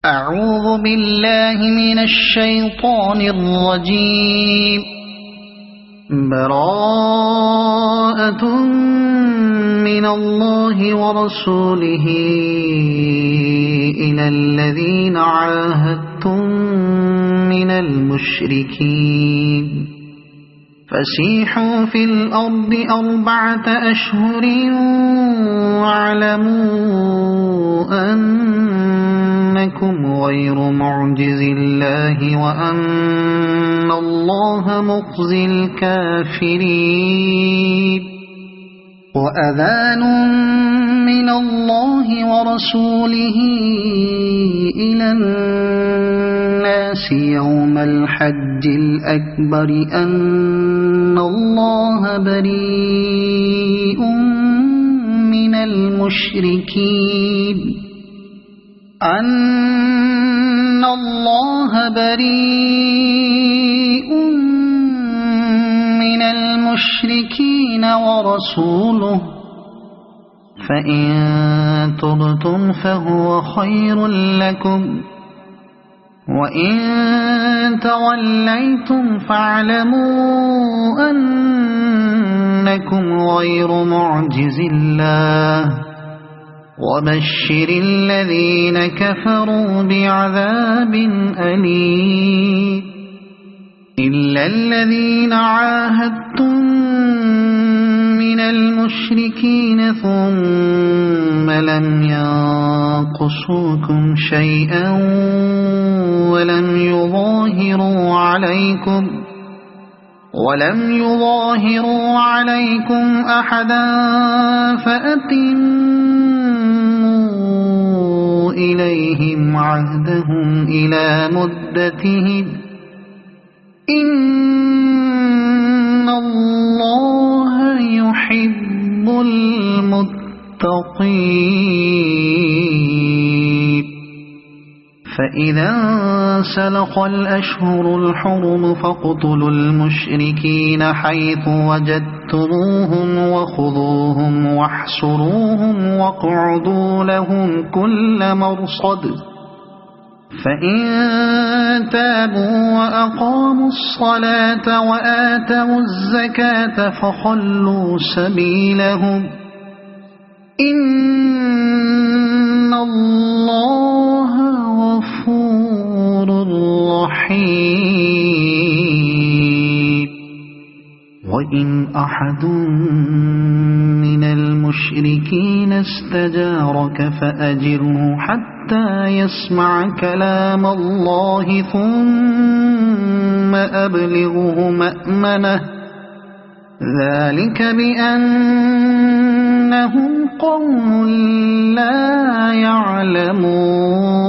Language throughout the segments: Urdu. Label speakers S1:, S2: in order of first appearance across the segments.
S1: أعوذ بالله من الشيطان الرجيم. براءة من الله ورسوله إلى الذين عاهدتم من المشركين فسيحوا في الأرض 4 أشهر واعلموا أنكم غير معجز الله وأن الله مخزي الكافرين. وأذان من الله ورسوله إلى الناس يوم الحج الأكبر أن الله بريء من المشركين ورسوله فإن تبتم فهو خير لكم وإن توليتم فاعلموا أنكم غير معجز الله وبشر الذين كفروا بعذاب أليم. إلا الذين عاهدتم من المشركين ثم لم ينقصوكم شيئا ولم يظاهروا عليكم أحدا فأتموا إليهم عهدهم إلى مدتهم إن الله يحب المتقين. فإذا انسلخ الأشهر الحرم فاقتلوا المشركين حيث وجدتموهم وخذوهم واحصروهم واقعدوا لهم كل مرصد فإن تابوا وأقاموا الصلاة وآتوا الزكاة فخلوا سبيلهم إن الله غفور رحيم. وإن أحد من المشركين استجارك فأجره حتى يسمع كلام الله ثم أبلغه مأمنه ذلك بأنهم قوم لا يعلمون.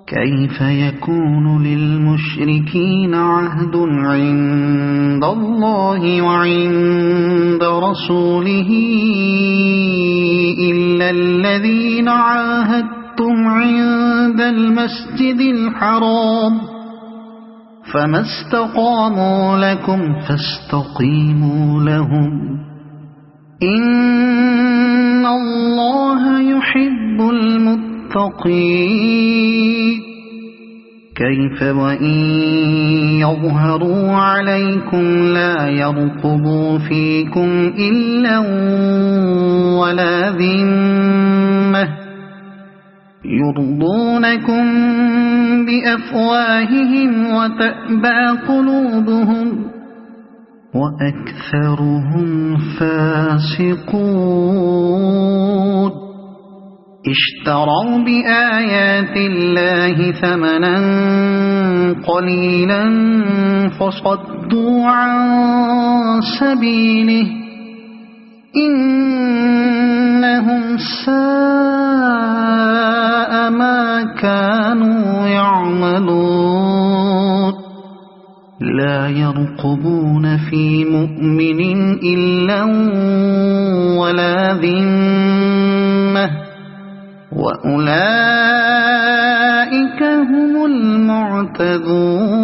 S1: كيف يكون للمشركين عهد عند الله وعند رسوله إلا الذين عاهدتم عند المسجد الحرام فما استقاموا لكم فاستقيموا لهم إن الله يحب المتقين. كيف وإن يظهروا عليكم لا يرقبوا فيكم إلا ولا ذمة يرضونكم بأفواههم وتأبى قلوبهم وأكثرهم فاسقون. اشتروا بآيات الله ثمنا قليلا فصدوا عن سبيله إنهم ساء ما كانوا يعملون. لا يرقبون في مؤمن إلا ولا ذمة وأولئك هم المعتدون.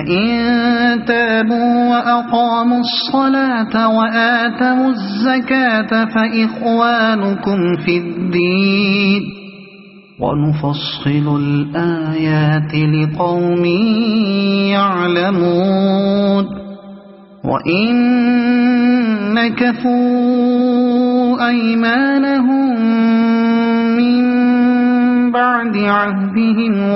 S1: فإن تابوا وأقاموا الصلاة وآتوا الزكاة فإخوانكم في الدين ونفصل الآيات لقوم يعلمون وإن نكثوا أيمانهم من بعد عهدهم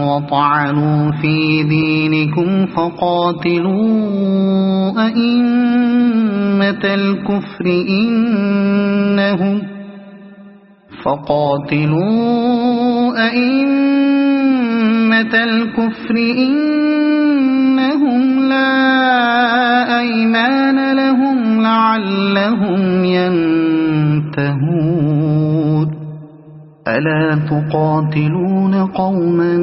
S1: وطعنوا في دينكم فقاتلوا أئمة الكفر إنهم لا أيمان لهم لعلهم ينتهون ألا تقاتلون قوما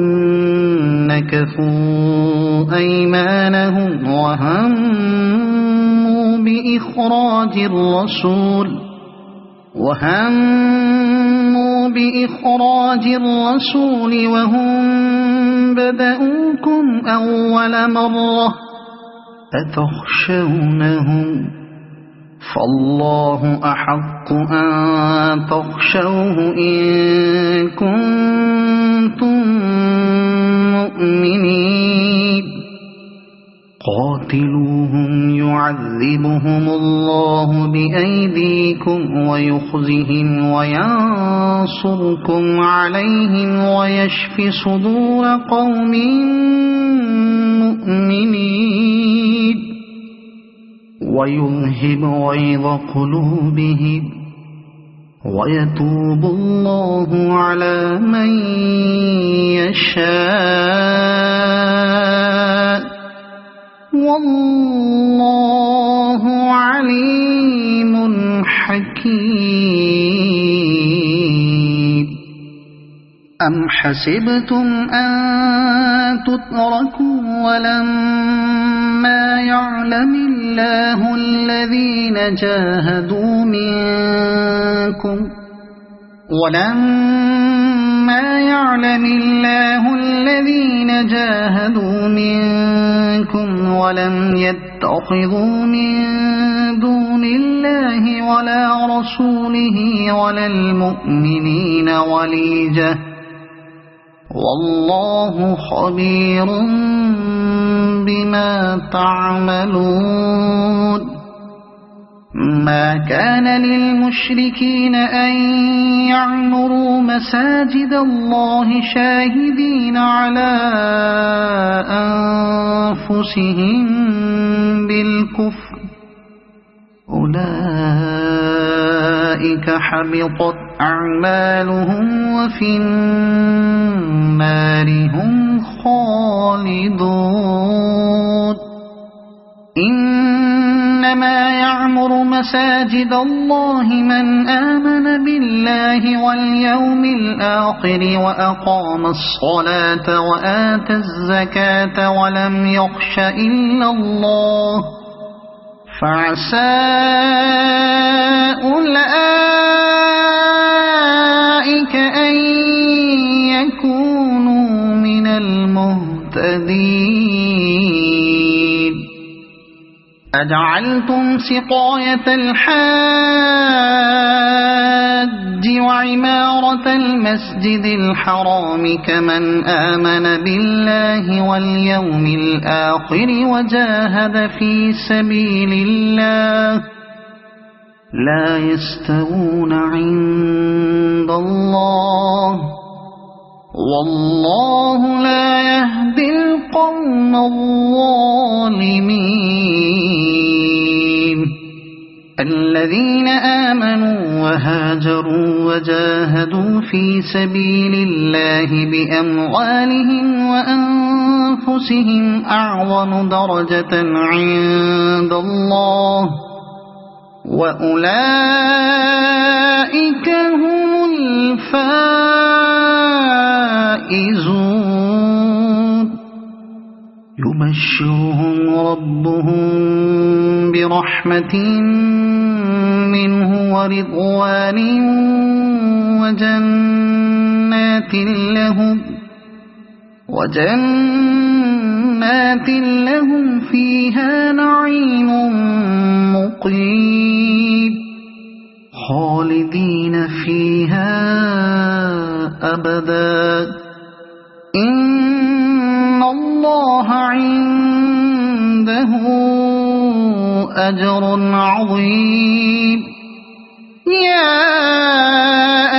S1: نكثوا أيمانهم وهموا بإخراج الرسول وهم بدأوكم أول مرة أتخشونهم فالله أحق أن تخشوه إن كنتم مؤمنين قاتلوهم يعذبهم الله بأيديكم ويخزهم وينصركم عليهم ويشف صدور قوم مؤمنين ويذهب غيظ قلوبهم ويتوب الله على من يشاء والله عليم حكيم أم حسبتم أن تتركوا ولما يعلم الله الذين جاهدوا منكم ولم يتخذوا من دون الله ولا رسوله ولا المؤمنين وليجة والله خبير بما تعملون ما كان للمشركين أن يعمروا مساجد الله شاهدين على أنفسهم بالكفر أولئك حبطت أعمالهم وفي النار هم خالدون إنما يعمر مساجد الله من آمن بالله واليوم الآخر وأقام الصلاة وآتى الزكاة ولم يخش إلا الله فعسى أولئك أن يكونوا من المهتدين أجعلتم سقاية الحاج وعمارة المسجد الحرام كمن آمن بالله واليوم الآخر وجاهد في سبيل الله لا يستوون عند الله والله لا يهدي القوم الظالمين الذين آمنوا وهاجروا وجاهدوا في سبيل الله بأموالهم وأنفسهم أعظم درجة عند الله وأولئك هم الفائزون يبشرهم ربهم برحمة منه ورضوان وجنات لهم فيها نعيم مقيم خالدين فيها أبدا إن الله عنده أجر عظيم يا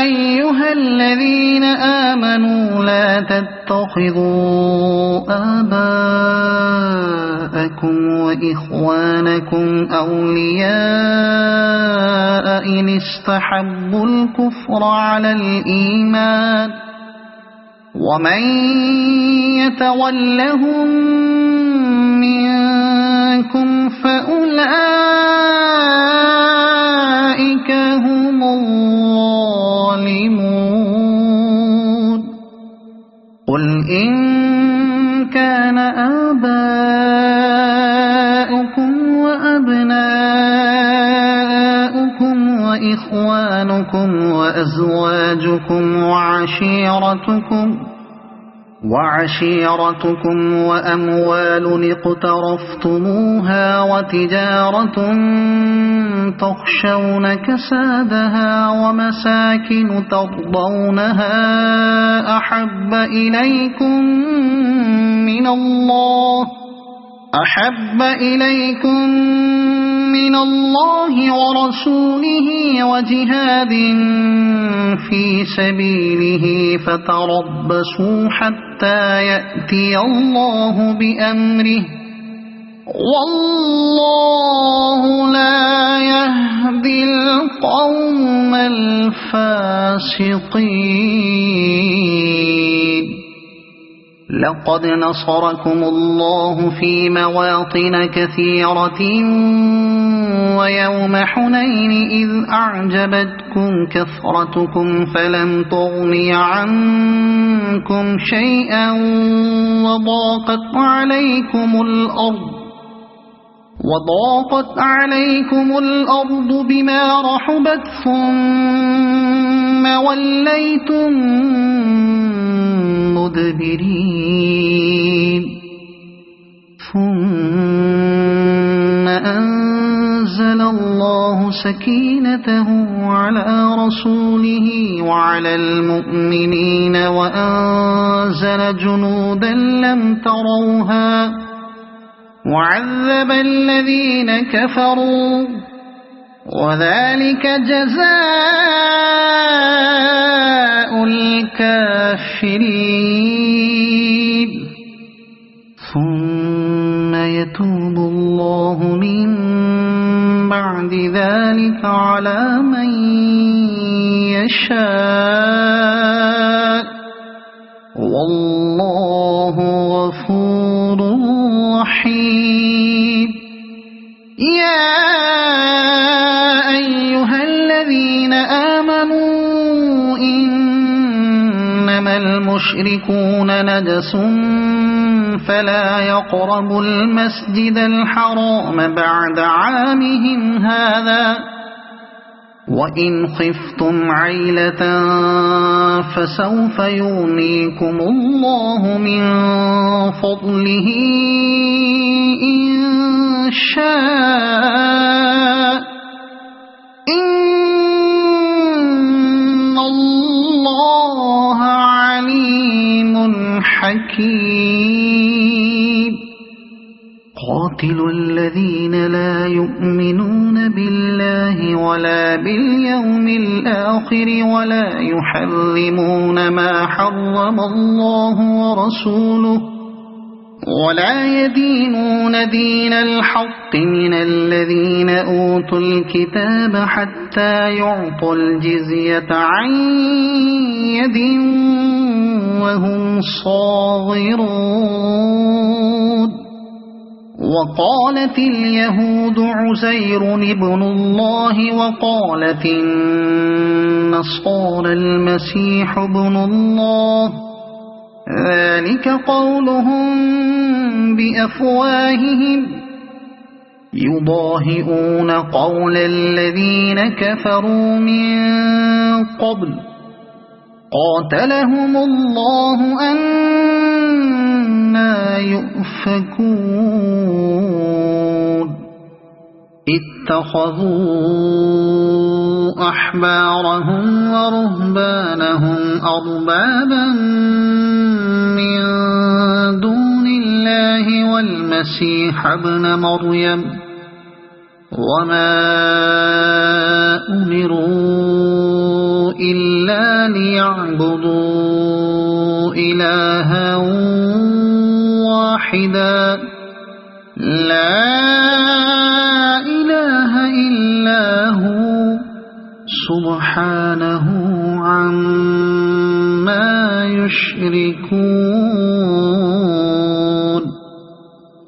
S1: أيها الذين آمنوا لا تتخذوا آباءكم وإخوانكم أولياء إن استحبوا الكفر على الإيمان ومن يتولهم منكم فأولئك هم الظالمون قل إن كان آباؤكم وأبناؤكم وإخوانكم وأزواجكم وعشيرتكم وأموال اقترفتموها وتجارة تخشون كسادها ومساكن ترضونها أحب إليكم من الله ورسوله وجهاد في سبيله فتربصوا حتى يأتي الله بأمره والله لا يهدي القوم الفاسقين لقد نصركم الله في مواطن كثيرة ويوم حنين إذ أعجبتكم كثرتكم فلم تغن عنكم شيئا وضاقت عليكم الأرض بما رحبت ثم وليتم مدبرين ثم أنزل الله سكينته على رسوله وعلى المؤمنين وأنزل جنودا لم تروها وعذب الذين كفروا وذلك جزاء الكافرين ثم يتوب الله من بعد ذلك على من يشاء والله غفور رحيم يا أيها الذين آمنوا إنما المشركون نجس فلا يقربوا المسجد الحرام بعد عامهم هذا وإن خفتم عيلة فسوف يغنيكم الله من فضله إن شاء إن الله عليم حكيم قاتلوا الذين لا يؤمنون بالله ولا باليوم الآخر ولا يحرمون ما حرم الله ورسوله ولا يدينون دين الحق من الذين أوتوا الكتاب حتى يعطوا الجزية عن يد وهم صاغرون وقالت اليهود عزير ابن الله وقالت النصارى المسيح ابن الله ذلك ذلك قولهم بأفواههم يضاهئون قول الذين كفروا من قبل قاتلهم الله أنى يؤفكون اتخذوا أحبارهم ورهبانهم أربابا من دون الله والمسيح ابن مريم وما أمروا إلا ليعبدوا إلها واحدا لا إله إلا هو سبحانه عما يشركون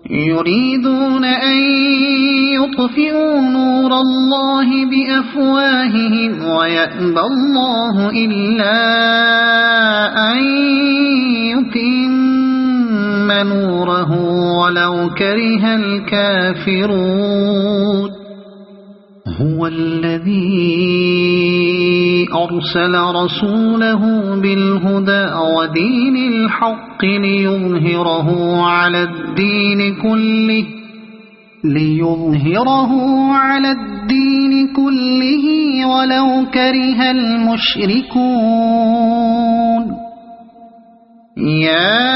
S1: يريدون أن يطفئوا نور الله بأفواههم ويأبى الله إلا أن يتم نوره ولو كره الكافرون هو الذي أرسل رسوله بالهدى ودين الحق ليظهره على الدين كله ولو كره المشركون يا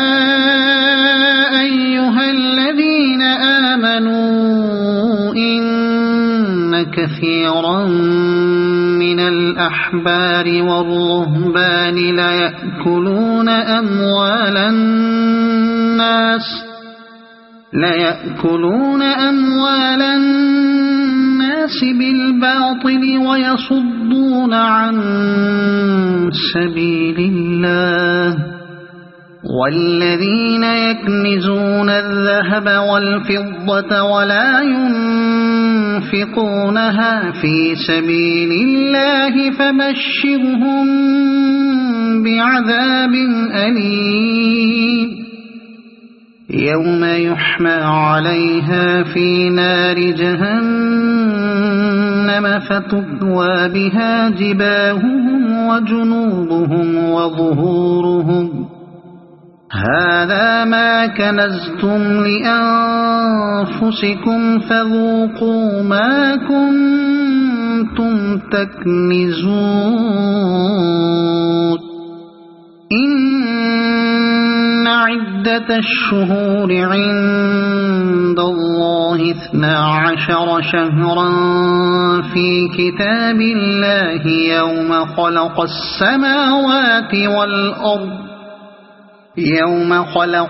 S1: أيها الذين آمنوا إن كثيرا من الأحبار والرهبان ليأكلون أموال الناس بالباطل ويصدون عن سبيل الله والذين يكنزون الذهب والفضة ولا ينفقونها في سبيل الله فبشرهم بعذاب أليم يوم يحمى عليها في نار جهنم فتكوى بها جباههم وجنوبهم وظهورهم هذا ما كنزتم لأنفسكم فذوقوا ما كنتم تكنزون إن عدة الشهور عند الله 12 شهرا في كتاب الله يوم خلق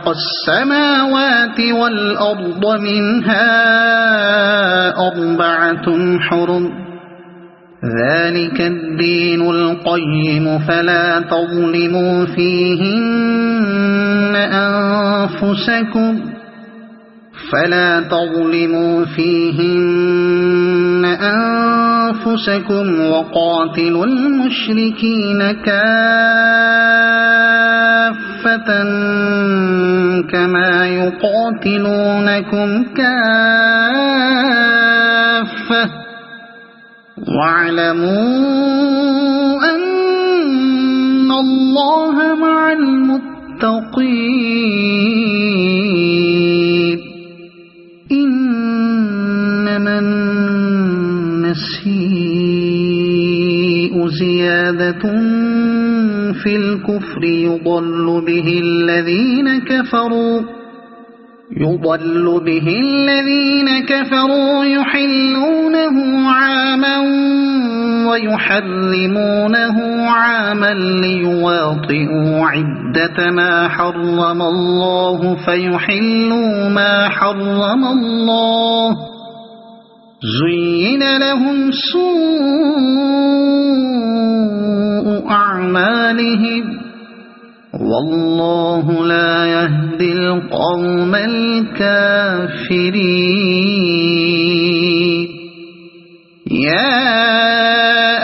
S1: السماوات والأرض منها 4 حرم ذلك الدين القيم فلا تظلموا فيهن أنفسكم وقاتلوا المشركين كافة كما يقاتلونكم كافة واعلموا أن الله مع المتقين إنما النسيء زيادة في الكفر يضل به الذين كفروا يحلونه عاما ويحرمونه عاما ليواطئوا عدة ما حرم الله فيحلوا ما حرم الله زين لهم سوء أعمالهم والله لا يهدي القوم الكافرين يا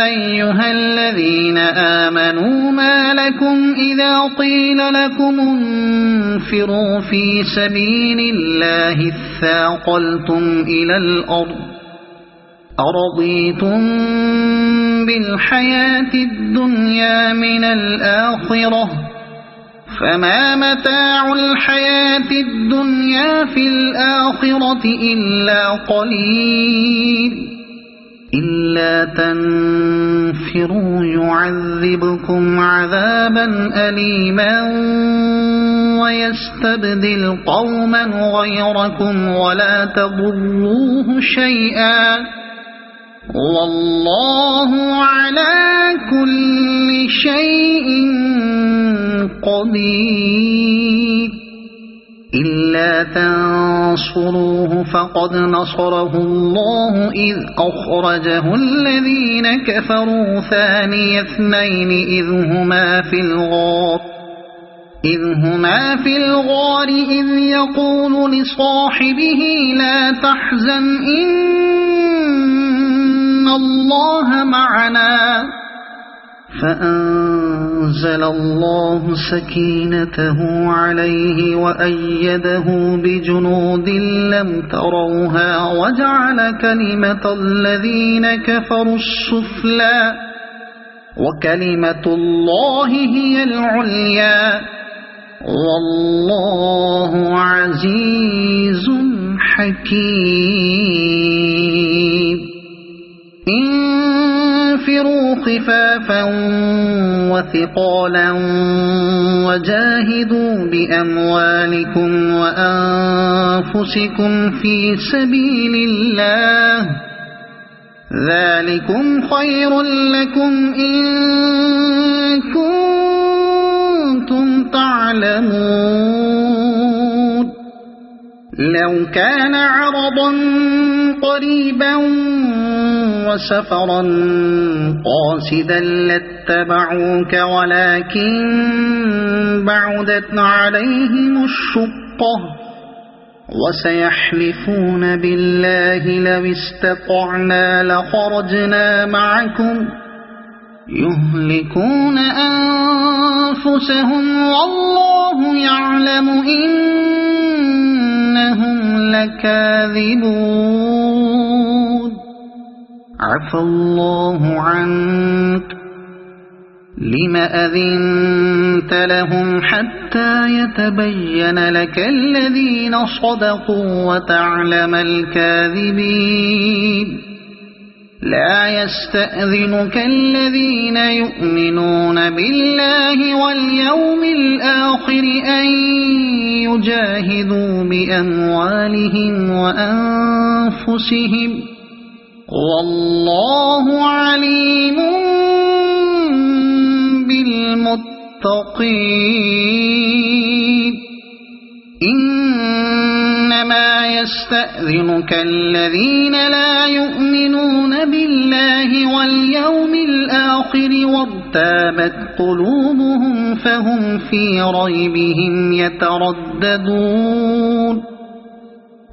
S1: أيها الذين آمنوا ما لكم إذا قيل لكم تنفروا في سبيل الله اثاقلتم إلى الأرض أرضيتم بالحياة الدنيا من الآخرة فما متاع الحياة الدنيا في الآخرة إلا قليل إلا تنفروا يعذبكم عذابا أليما ويستبدل قوما غيركم ولا تضروه شيئا والله على كل شيء قدير إلا تنصروه فقد نصره الله إذ أخرجه الذين كفروا ثاني اثنين إذ هما في الغار إذ يقول لصاحبه لا تحزن إن الله معنا فأنزل الله سكينته عليه وأيده بجنود لم تروها وجعل كلمة الذين كفروا السفلى وكلمة الله هي العليا والله عزيز حكيم انفروا خفافا وثقالا وجاهدوا بأموالكم وأنفسكم في سبيل الله ذلكم خير لكم إن كنتم تعلمون لو كان عرضا قريبا وسفرا قاصدا لاتبعوك ولكن بعدت عليهم الشقة وسيحلفون بالله لو استطعنا لخرجنا معكم يهلكون أنفسهم والله يعلم إنهم لكاذبون عفى الله عنك لم أذنت لهم حتى يتبين لك الذين صدقوا وتعلم الكاذبين لا يستأذنك الذين يؤمنون بالله واليوم الآخر أن يجاهدوا بأموالهم وأنفسهم والله عليم بالمتقين إنما يستأذنك الذين لا يؤمنون بالله واليوم الآخر وارتابت قلوبهم فهم في ريبهم يترددون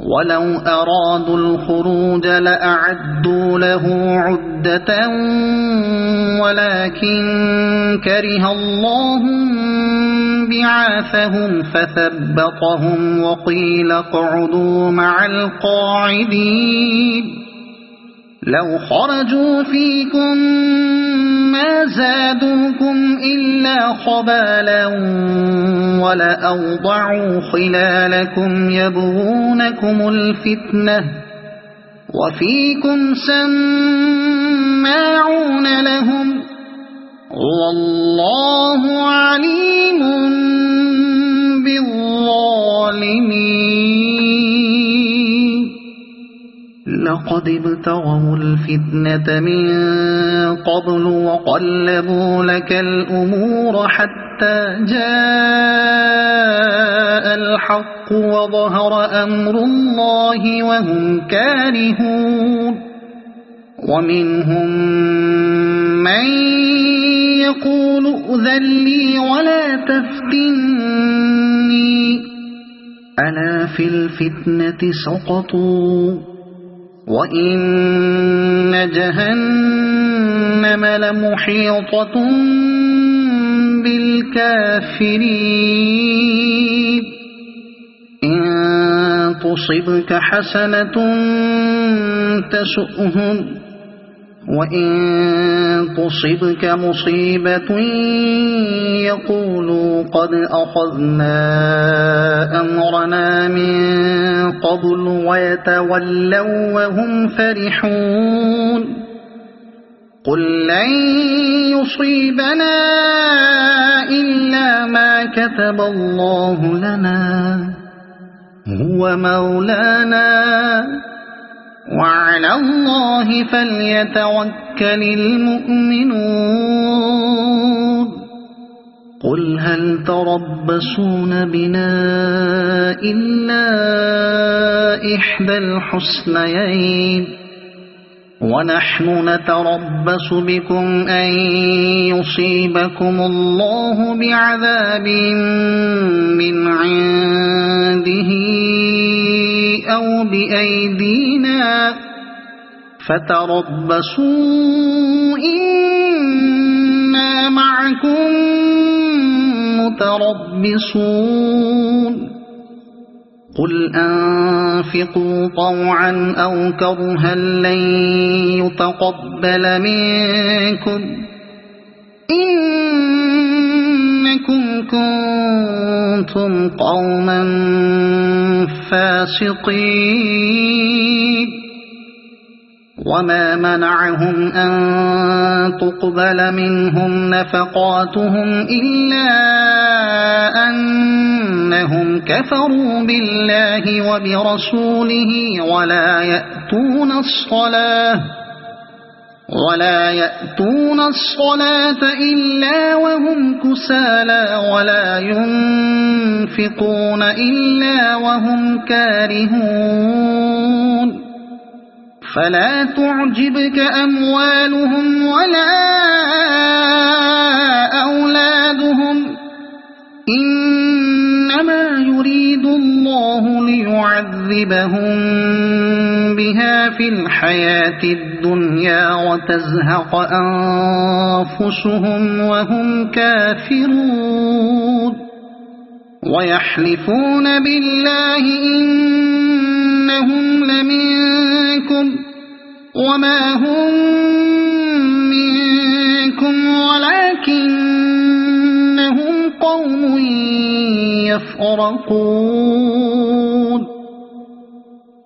S1: ولو أرادوا الخروج لأعدوا له عدة ولكن كره الله بعاثهم فثبطهم وقيل اقعدوا مع القاعدين لو خرجوا فيكم ما زادوكم إلا خبالا ولأوضعوا خلالكم يبغونكم الفتنة وفيكم سماعون لهم والله عليم بالظالمين لقد ابتغوا الفتنة من قبل وقلبوا لك الأمور حتى جاء الحق وظهر أمر الله وهم كارهون ومنهم من يقول ائذن لي ولا تفتني ألا في الفتنة سقطوا وإن جهنم لمحيطة بالكافرين إن تصبك حسنة تسؤهم وإن تصبك مصيبة يقولوا قد أخذنا أمرنا من قبل ويتولوا وهم فرحون قل لن يصيبنا إلا ما كتب الله لنا هو مولانا وعلى الله فليتوكل المؤمنون قل هل تربصون بنا إلا إحدى الحسنيين ونحن نتربص بكم أن يصيبكم الله بعذاب من عنده أو بأيدينا فتربصوا إنا معكم متربصون قل أنفقوا طوعا أو كرها لن يتقبل منكم إنكم كنتم قوما فاسقين وما منعهم أن تقبل منهم نفقاتهم إلا أنهم كفروا بالله وبرسوله ولا يأتون الصلاة إلا وهم كسالى ولا ينفقون إلا وهم كارهون فلا تعجبك أموالهم ولا أولادهم إنما يريد الله ليعذبهم بها في الحياة الدنيا وتزهق أنفسهم وهم كافرون ويحلفون بالله إنهم لمنكم وما هم منكم ولكنهم قوم يفرقون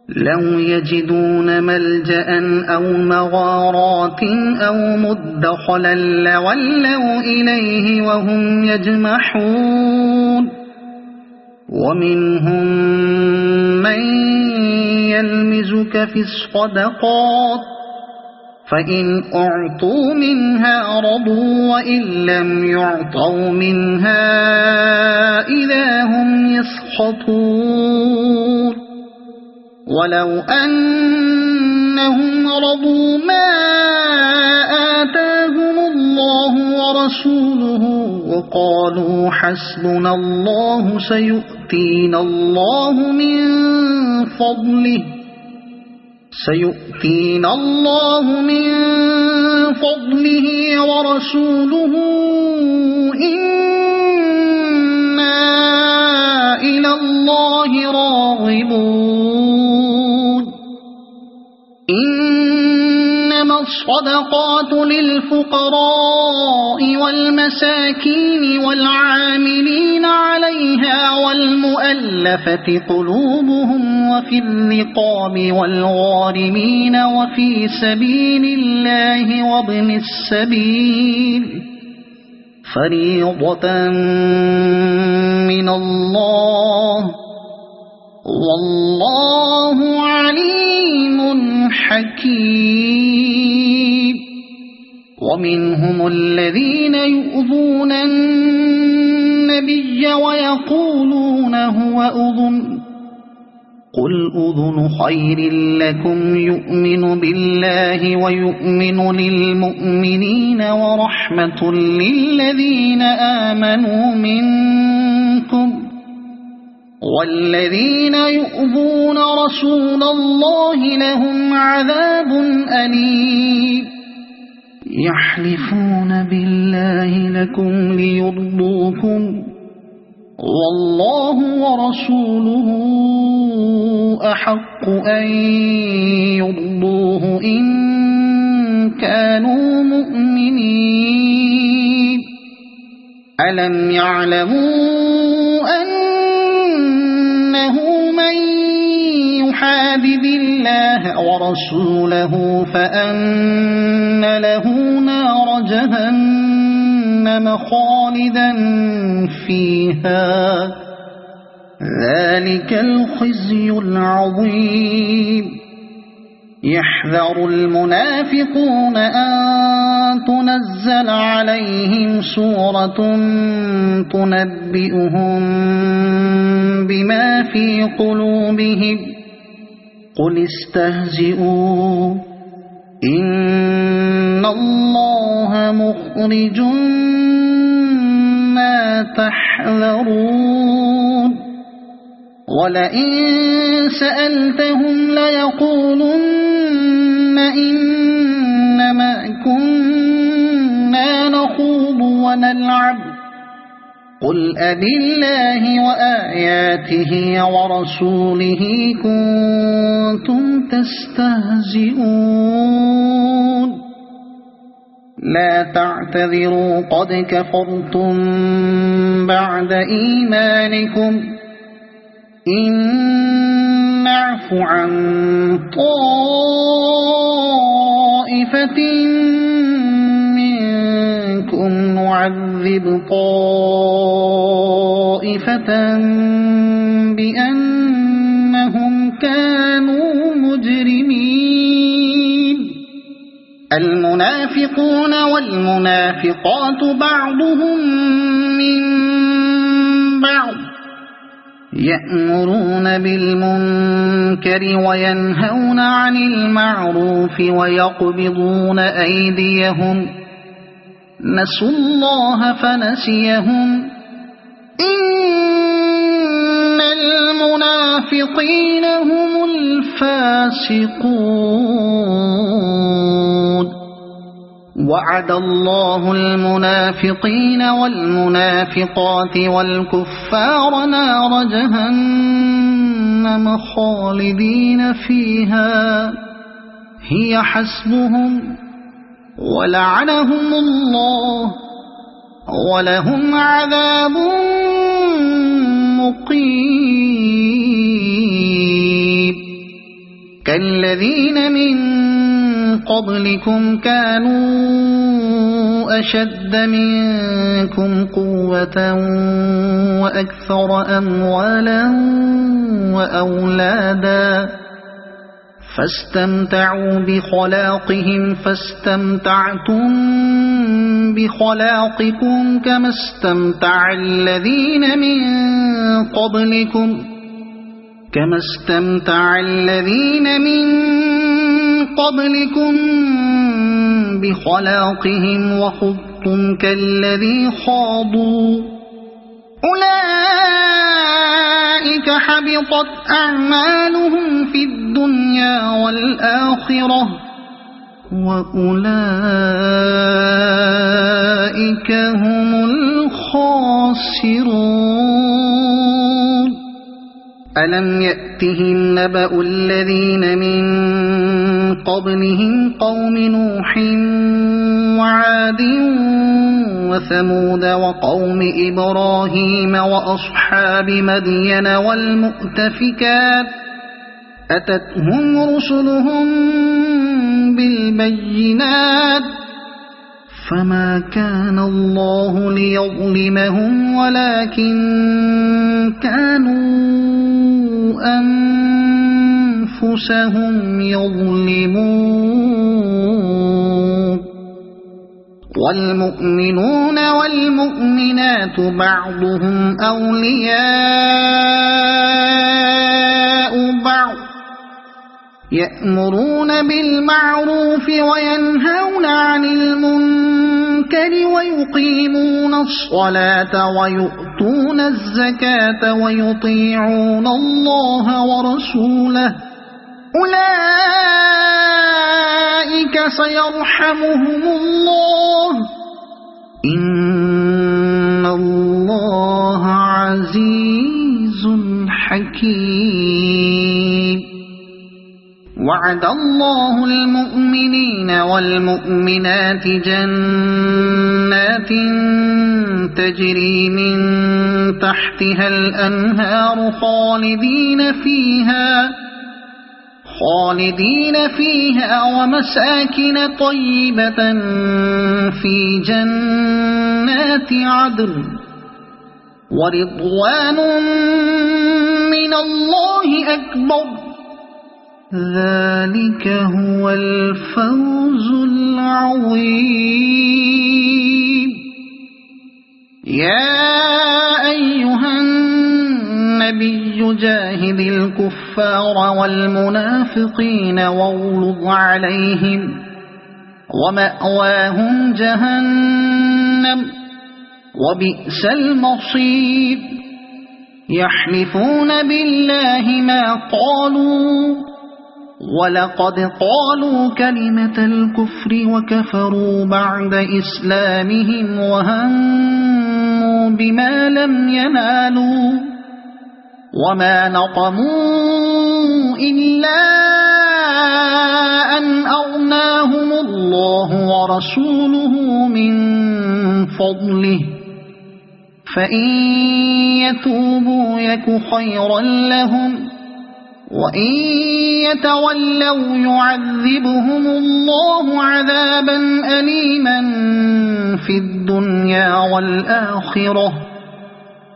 S1: لو يجدون ملجأ أو مغارات أو مدخلا لولوا إليه وهم يجمحون ومنهم من يلمزك في الصدقات فإن أعطوا منها رضوا وإن لم يعطوا منها إذا هم يسخطون ولو أنهم رضوا ما آتاهم الله ورسوله وقالوا حسبنا الله سيؤتينا الله من فضله ورسوله إنا إلى الله راغبون إنما الصدقات للفقراء والمساكين والعاملين عليها والمؤلفة قلوبهم وفي الرقاب والغارمين وفي سبيل الله وابن السبيل فريضة من الله والله عليم حكيم ومنهم الذين يؤذون النبي ويقولون هو أذن قل أذن خير لكم يؤمن بالله ويؤمن للمؤمنين ورحمة للذين آمنوا منكم والذين يؤذون رسول الله لهم عذاب أليم يحلفون بالله لكم ليرضوكم والله ورسوله أحق أن يرضوه إن كانوا مؤمنين ألم يعلموا أنه من يحادد الله ورسوله فأن له نار جهنم خالدا فيها ذلك الخزي العظيم يحذر المنافقون أن تنزل عليهم سورة تنبئهم بما في قلوبهم قل استهزئوا إن الله مخرج ما تحذرون ولئن سألتهم ليقولن إنما كنا نخوض ونلعب قل أبالله وآياته ورسوله كنتم تستهزئون لا تعتذروا قد كفرتم بعد إيمانكم إن نعف عن طائفة منكم نعذب طائفة بأنهم كانوا مجرمين المنافقون والمنافقات بعضهم من بعض يأمرون بالمنكر وينهون عن المعروف ويقبضون أيديهم نسوا الله فنسيهم إن المنافقين هم الفاسقون وعد الله المنافقين والمنافقات والكفار نار جهنم خالدين فيها هي حسبهم ولعنهم الله ولهم عذاب مقيم كالذين من قبلكم كانوا أشد منكم قوة وأكثر أموالا وأولادا فاستمتعوا بخلاقهم فاستمتعتم بخلاقكم كما استمتع الذين من قبلكم بخلاقهم وخضتم كالذي خاضوا أولئك حبطت أعمالهم في الدنيا والآخرة وأولئك هم الخاسرون ألم يأتهم نبأ الذين من قبلهم قوم نوح وعاد وثمود وقوم إبراهيم وأصحاب مدين والمؤتفكات أتتهم رسلهم بالبينات فما كان الله ليظلمهم ولكن كانوا أنفسهم يظلمون والمؤمنون والمؤمنات بعضهم أولياء بعض يأمرون بالمعروف وينهون عن المنكر ويقيمون الصلاة ويؤتون الزكاة ويطيعون الله ورسوله أولئك أولئك سيرحمهم الله إن الله عزيز حكيم وعد الله المؤمنين والمؤمنات جنات تجري من تحتها الأنهار خالدين فيها ومساكن طيبة في جنات عدن ورضوان من الله أكبر ذلك هو الفوز العظيم يا أيها النبي جاهد الكفار والمنافقين واغلظ عليهم ومأواهم جهنم وبئس المصير يحلفون بالله ما قالوا ولقد قالوا كلمة الكفر وكفروا بعد إسلامهم وهموا بما لم ينالوا وما نقموا إلا أن أغناهم الله ورسوله من فضله فإن يتوبوا يك خيرا لهم وإن يتولوا يعذبهم الله عذابا أليما في الدنيا والآخرة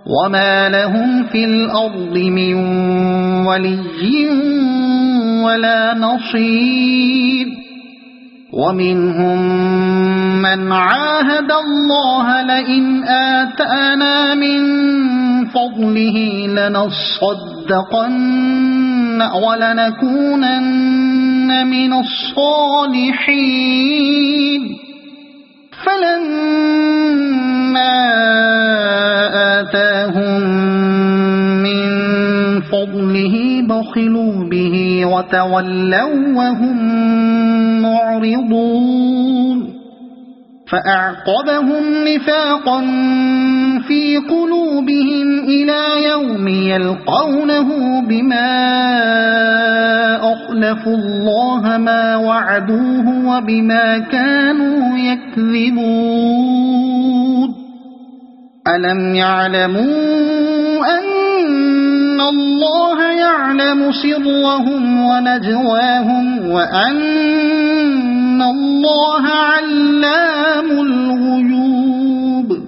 S1: وما لهم في الأرض من ولي ولا نصير ومنهم من عاهد الله لئن آتانا من فضله لنصدقن ولنكونن من الصالحين فلما آتاهم من فضله بخلوا به وتولوا وهم معرضون فأعقبهم نفاقا في قلوبهم إلى يوم يلقونه بما أخلفوا الله ما وعدوه وبما كانوا يكذبون ألم يعلموا أن الله يعلم سرهم ونجواهم وأن الله علام الغيوب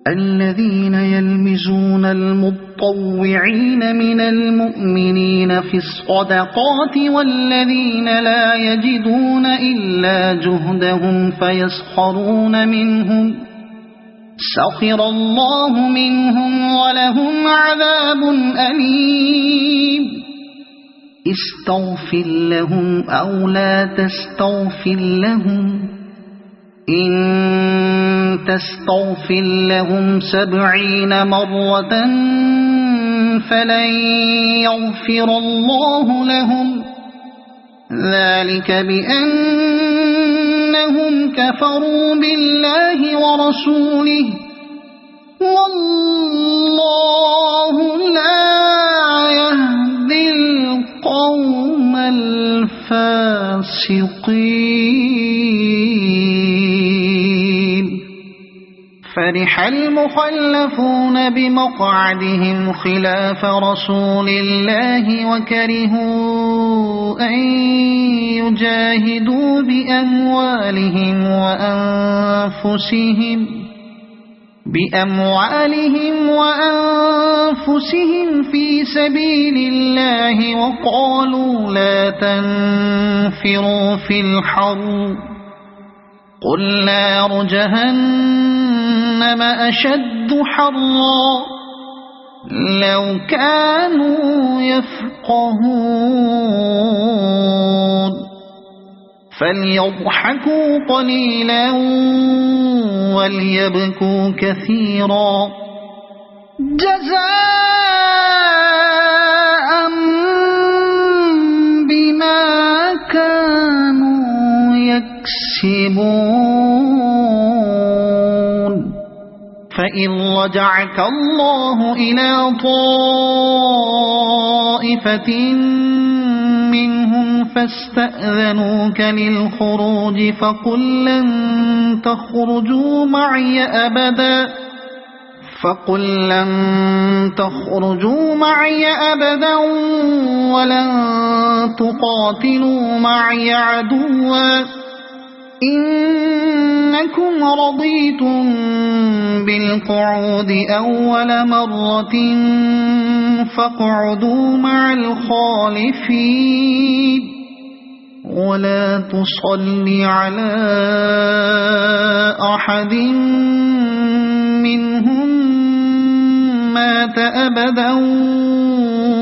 S1: الذين يلمزون المطوعين من المؤمنين في الصدقات والذين لا يجدون إلا جهدهم فيسخرون منهم سخر الله منهم ولهم عذاب أليم استغفر لهم أو لا تستغفر لهم إن تستغفر لهم 70 مرة فلن يغفر الله لهم ذلك بأنهم كفروا بالله ورسوله والله لا يهدي القوم الفاسقين فرح المخلفون بمقعدهم خلاف رسول الله وكرهوا أن يجاهدوا بأموالهم وأنفسهم في سبيل الله وقالوا لا تنفروا في الحر قل نار جهنم أشد حرا لو كانوا يفقهون فليضحكوا قليلا وليبكوا كثيرا جزاء بما كانوا فإن رجعك الله إلى طائفة منهم فاستأذنوك للخروج فقل لن تخرجوا معي أبدا ولن تقاتلوا معي عدوا إنكم رضيتم بالقعود أول مرة فاقعدوا مع الخالفين ولا تصل على أحد منهم مات أبدا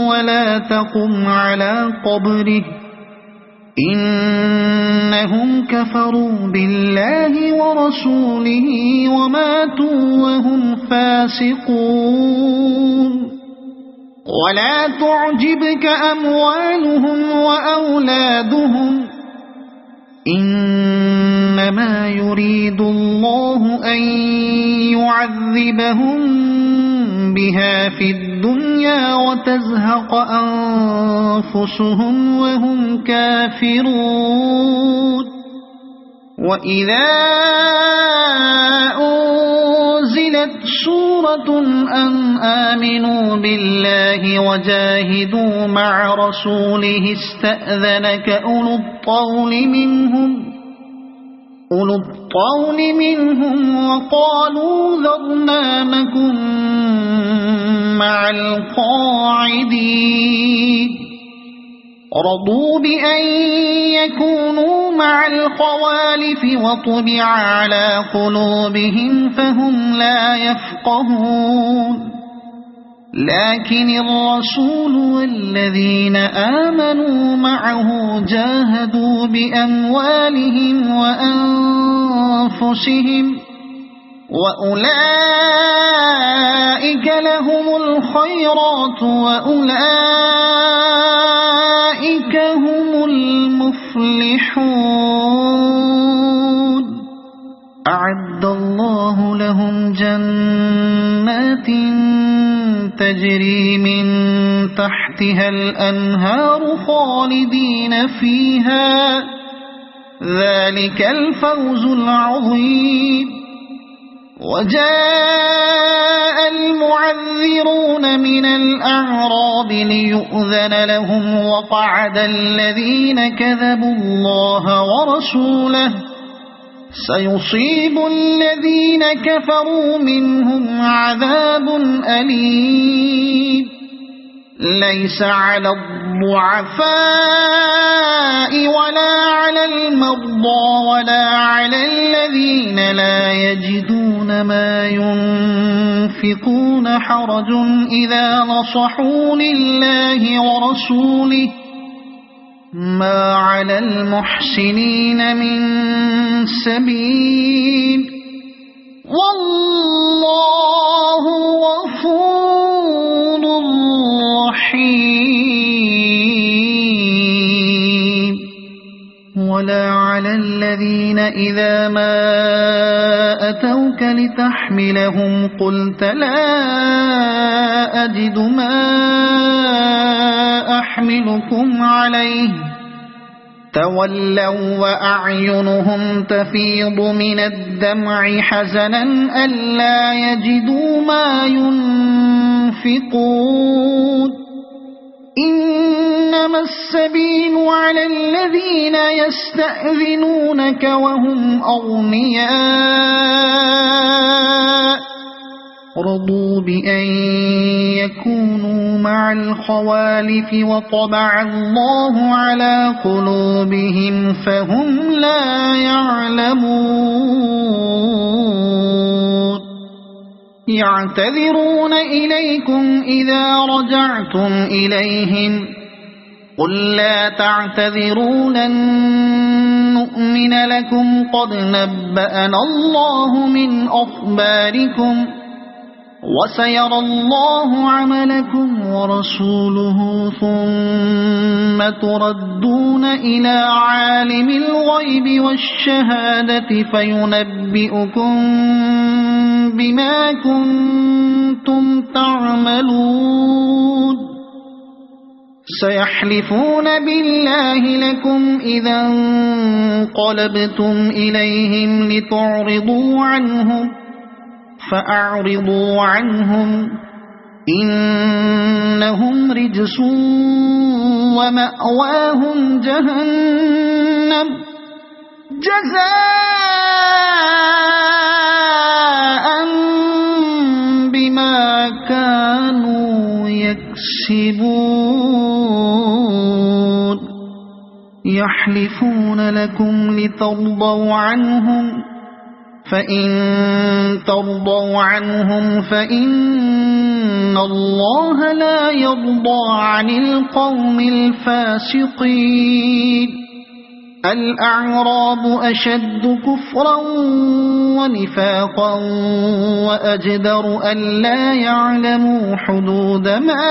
S1: ولا تقم على قبره إنهم كفروا بالله ورسوله وماتوا وهم فاسقون ولا تعجبك أموالهم وأولادهم إنما يريد الله أن يعذبهم بها في الدنيا وتزهق أنفسهم وهم كافرون وإذا أنزلت سورة أن آمنوا بالله وجاهدوا مع رسوله استأذنك أولو الطول منهم وقالوا ذرنا نكن مع القاعدين رضوا بأن يكونوا مع الخوالف وطبع على قلوبهم فهم لا يفقهون لكن الرسول والذين آمنوا معه جاهدوا بأموالهم وأنفسهم وأولئك لهم الخيرات وأولئك هم المفلحون أعد الله لهم جنات تجري من تحتها الأنهار خالدين فيها ذلك الفوز العظيم وجاء المعذرون من الأعراب ليؤذن لهم وقعد الذين كذبوا الله ورسوله سيصيب الذين كفروا منهم عذاب أليم ليس على الضعفاء ولا على المرضى ولا على الذين لا يجدون ما ينفقون حرج إذا نصحوا لله ورسوله ما على المحسنين من سبيل والله غفور رحيم ولا على الذين إذا ما أتوك لتحملهم قلت لا أجد ما أحملكم عليه تولوا وأعينهم تفيض من الدمع حزنا ألا يجدوا ما ينفقون إنما السبيل على الذين يستأذنونك وهم أغنياء رضوا بأن يكونوا مع الخوالف وطبع الله على قلوبهم فهم لا يعلمون يعتذرون إليكم إذا رجعتم إليهم قل لا تعتذروا لن نؤمن لكم قد نبأنا الله من أخباركم وسيرى الله عملكم ورسوله ثم تردون إلى عالم الغيب والشهادة فينبئكم بما كنتم تعملون سيحلفون بالله لكم إذا انقلبتم إليهم لتعرضوا عنهم فأعرضوا عنهم إنهم رجس ومأواهم جهنم جزاء بما كانوا يكسبون يحلفون لكم لترضوا عنهم فإن ترضوا عنهم فإن الله لا يرضى عن القوم الفاسقين الأعراب أشد كفرا ونفاقا وأجدر ألا يعلموا حدود ما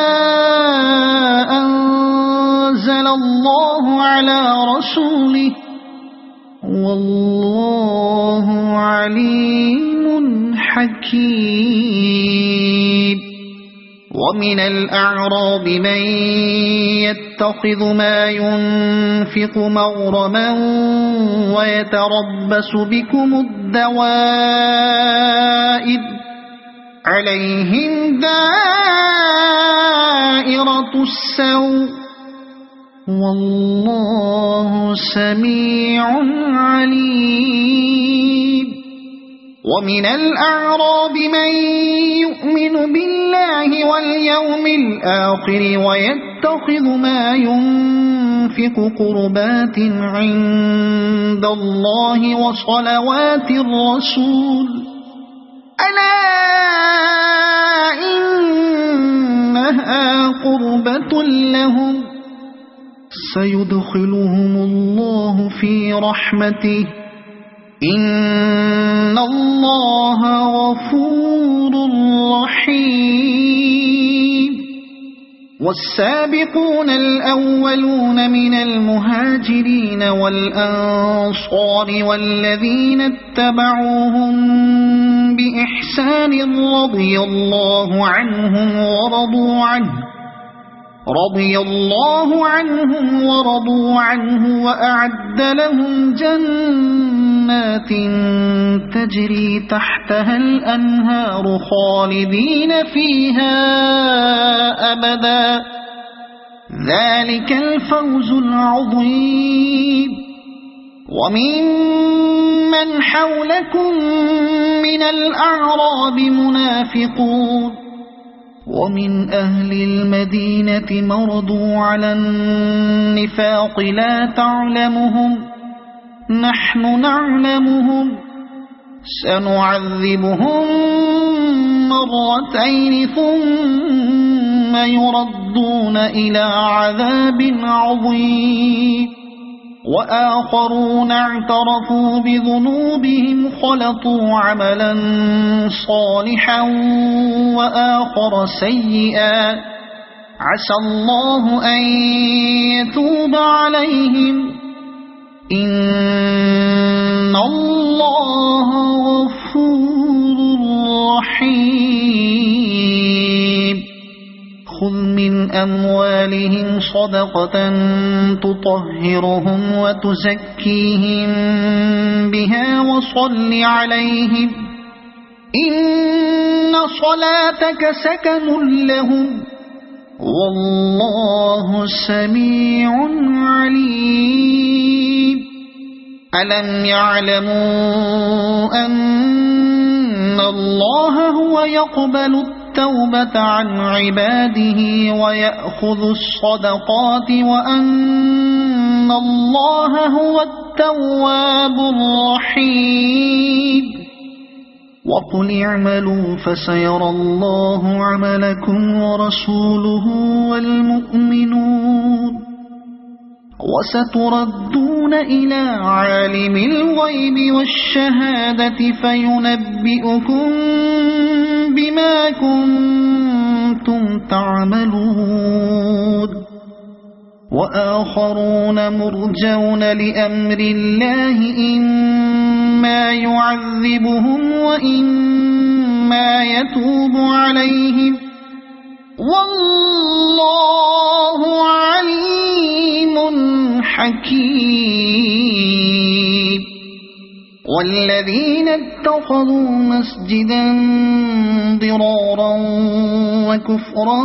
S1: أنزل الله على رسوله والله عليم حكيم ومن الأعراب من يتخذ ما ينفق مغرما ويتربص بكم الدوائر عليهم دائرة السوء والله سميع عليم ومن الأعراب من يؤمن بالله واليوم الآخر ويتخذ ما ينفق قربات عند الله وصلوات الرسول ألا إنها قربة لهم سيدخلهم الله في رحمته إن الله غفور رحيم والسابقون الأولون من المهاجرين والأنصار والذين اتبعوهم بإحسان رضي الله عنهم ورضوا عنه وأعد لهم جنات تجري تحتها الأنهار خالدين فيها أبدا ذلك الفوز العظيم وممن حولكم من الأعراب منافقون ومن أهل المدينة مرضوا على النفاق لا تعلمهم نحن نعلمهم سنعذبهم مرتين ثم يردون إلى عذاب عظيم وآخرون اعترفوا بذنوبهم خلطوا عملا صالحا وآخر سيئا عسى الله أن يتوب عليهم إن الله غفور رحيم خذ من أموالهم صدقة تطهرهم وتزكيهم بها وصل عليهم إن صلاتك سكن لهم والله سميع عليم ألم يعلموا أن الله هو يقبل التوبة عن عباده ويأخذ الصدقات وأن الله هو التواب الرحيم وقل اعملوا فسيرى الله عملكم ورسوله والمؤمنون وستردون إلى عالم الغيب والشهادة فينبئكم بما كنتم تعملون وآخرون مرجون لأمر الله إما يعذبهم وإما ما يتوب عليهم والله عليم حكيم والذين اتخذوا مسجدا ضرارا وكفرا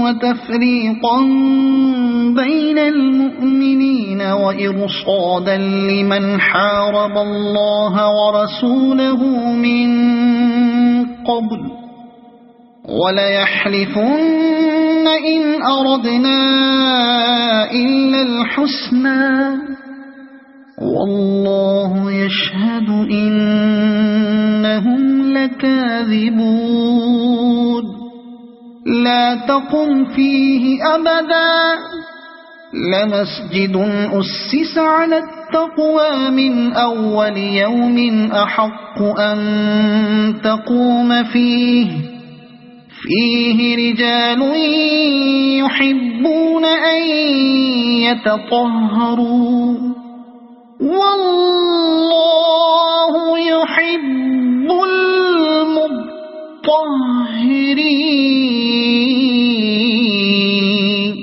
S1: وتفريقا بين المؤمنين وإرصادا لمن حارب الله ورسوله من قبل وليحلفن إن أردنا إلا الحسنى والله يشهد إنهم لكاذبون لا تقم فيه أبدا لمسجد أسس على التقوى من أول يوم أحق أن تقوم فيه رجال يحبون أن يتطهروا والله يحب المطهرين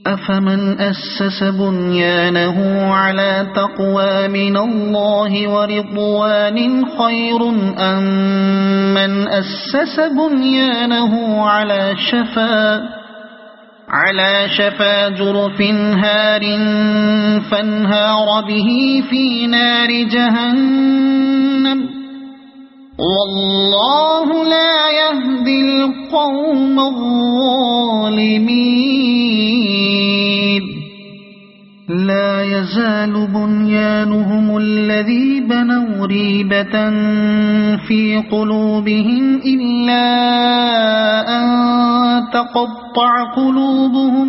S1: أفمن أسس بنيانه على تقوى من الله ورضوان خير أم من أسس بنيانه على شفا جرف هار فانهار به في نار جهنم والله لا يهدي القوم الظالمين لا يزال بنيانهم الذي بنوا ريبة في قلوبهم إلا أن تقطع قلوبهم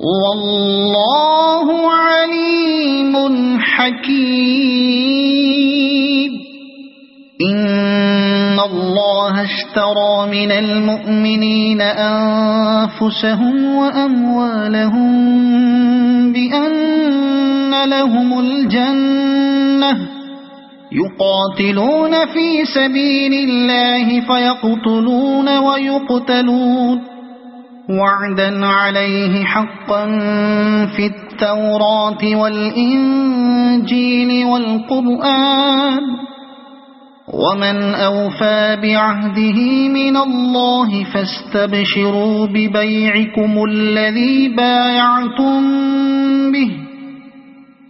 S1: والله عليم حكيم إن الله اشترى من المؤمنين أنفسهم وأموالهم بأن لهم الجنة يقاتلون في سبيل الله فيقتلون ويقتلون وعدا عليه حقا في التوراة والإنجيل والقرآن ومن أوفى بعهده من الله فاستبشروا ببيعكم الذي بايعتم به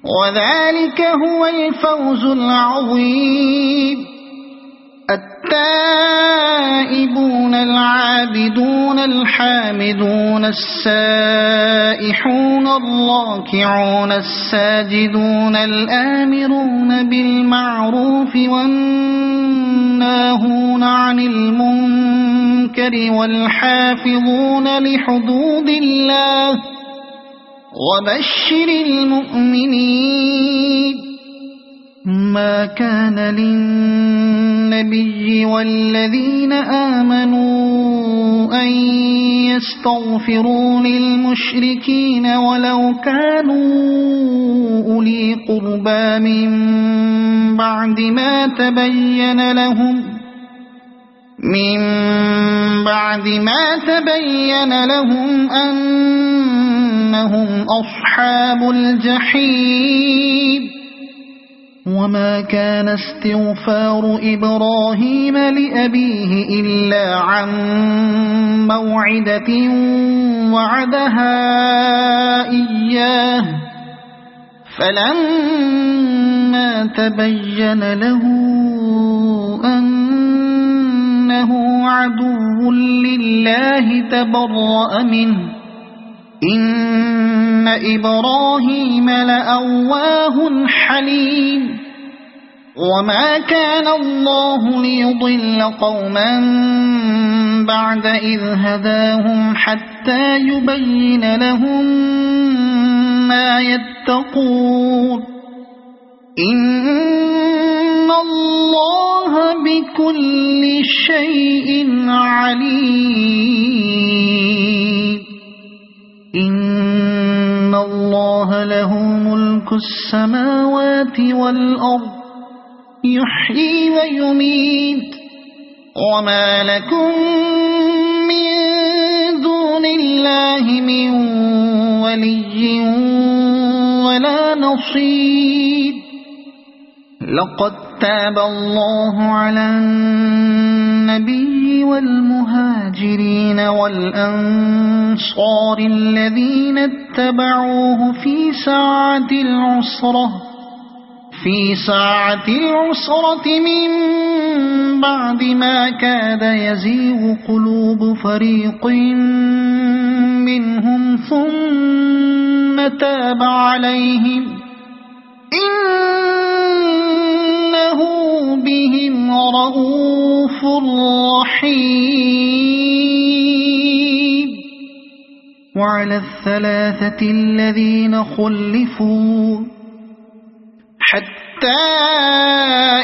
S1: وذلك هو الفوز العظيم التائبون العابدون الحامدون السائحون الراكعون الساجدون الآمرون بالمعروف والناهون عن المنكر والحافظون لحدود الله وبشر المؤمنين ما كان للنبي والذين آمنوا أن يستغفروا للمشركين ولو كانوا أولي قربى من بعد ما تبين لهم أنهم أصحاب الجحيم وما كان استغفار إبراهيم لأبيه إلا عن موعدة وعدها إياه فلما تبين له أنه عدو لله تبرأ منه إن إبراهيم لأواه حليم وما كان الله ليضل قوما بعد إذ هداهم حتى يبين لهم ما يتقون إن الله بكل شيء عليم إن الله له ملك السماوات والأرض يحيي ويميت وما لكم من دون الله من ولي ولا نصير لقد تاب الله على النبي والمهاجرين والأنصار الذين اتبعوه في ساعة العسرة من بعد ما كاد يزيغ قلوب فريق منهم ثم تاب عليهم إنه بهم رءوف رحيم وعلى الثلاثة الذين خلفوا حتى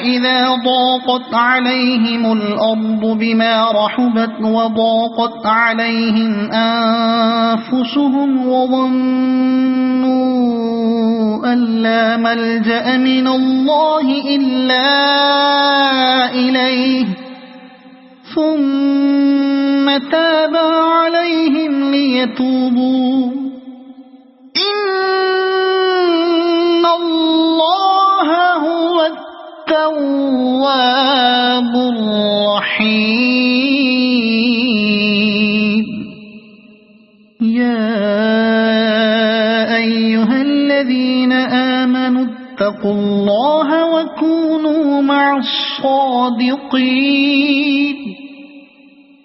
S1: إذا ضاقت عليهم الأرض بما رحبت وضاقت عليهم أنفسهم وظنوا أن لا ملجأ من الله إلا إليه ثم تاب عليهم ليتوبوا إن الله هو التواب الرحيم يا أيها الذين آمنوا اتقوا الله وكونوا مع الصادقين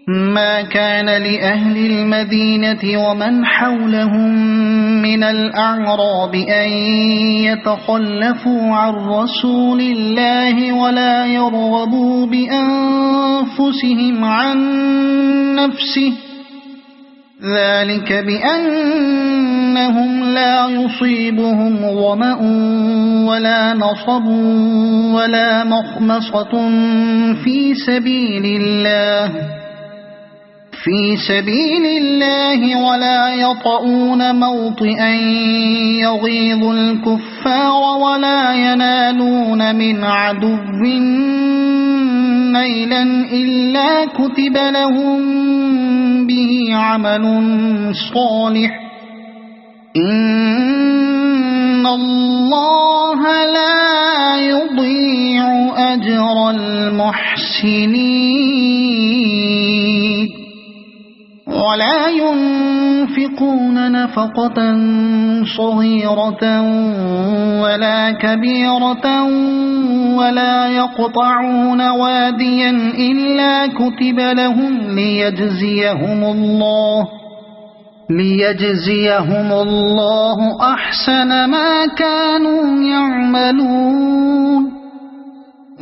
S1: ما كان لأهل المدينة ومن حولهم من الأعراب أن يتخلفوا عن رسول الله ولا يرغبوا بأنفسهم عن نفسه ذلك بأنهم لا يصيبهم ظمأ ولا نصب ولا مخمصة في سبيل الله ولا يطؤون موطئا يغيظ الكفار ولا ينالون من عدو نيلا إلا كتب لهم به عمل صالح إن الله لا يضيع أجر المحسنين ولا ينفقون نفقة صغيرة ولا كبيرة ولا يقطعون واديا إلا كتب لهم ليجزيهم الله أحسن ما كانوا يعملون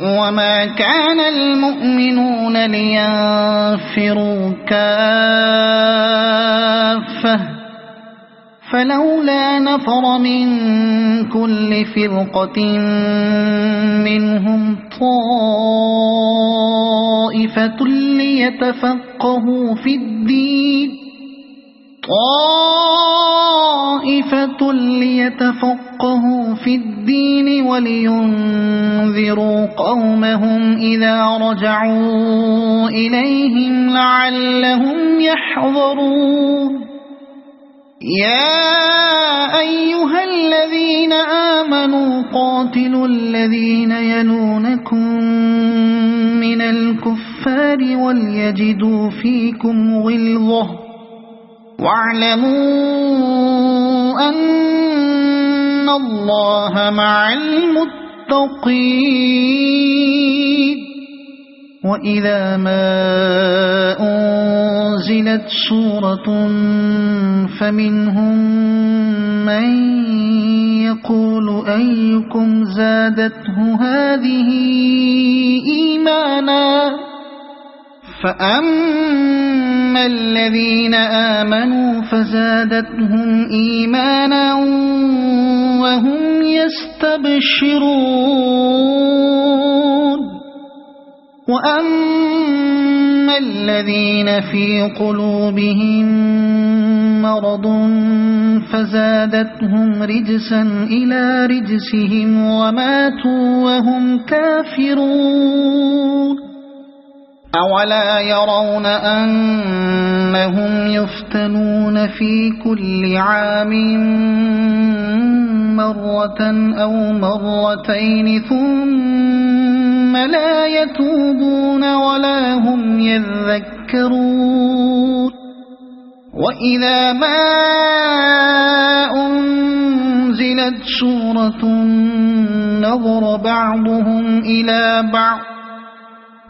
S1: وما كان المؤمنون لينفروا كافة فلولا نفر من كل فرقة منهم طائفة ليتفقهوا في الدين ولينذروا قومهم إذا رجعوا إليهم لعلهم يحذرون يا أيها الذين آمنوا قاتلوا الذين يلونكم من الكفار وليجدوا فيكم غلظة واعلموا أن الله مع المتقين وإذا ما أنزلت سورة فمنهم من يقول أيكم زادته هذه إيمانا فأما الذين آمنوا فزادتهم إيمانا وهم يستبشرون وأما الذين في قلوبهم مرض فزادتهم رجسا إلى رجسهم وماتوا وهم كافرون أولا يرون أنهم يفتنون في كل عام مرة أو مرتين ثم لا يتوبون ولا هم يذكرون وإذا ما أنزلت سورة نظر بعضهم إلى بعض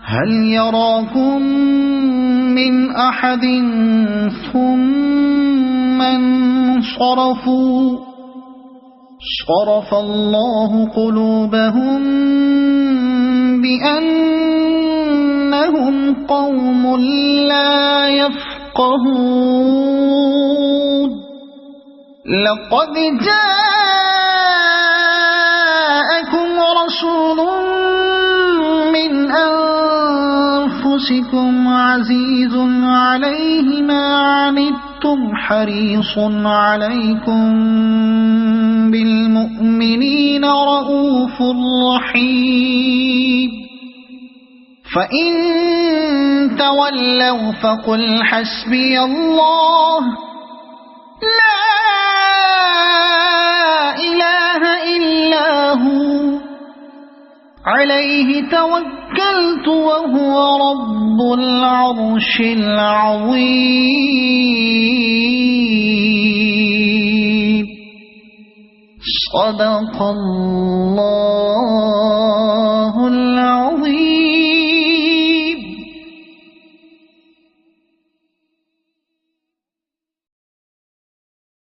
S1: هل يراكم من أحد ثم انصرفوا صرف الله قلوبهم بأنهم قوم لا يفقهون لقد جاءكم رسول من أنفسكم عزيز عليه ما عنتم حريص عليكم بالمؤمنين رؤوف رحيم فإن تولوا فقل حسبي الله لا إله إلا هو عليه توكلت وهو رب العرش العظيم صدق الله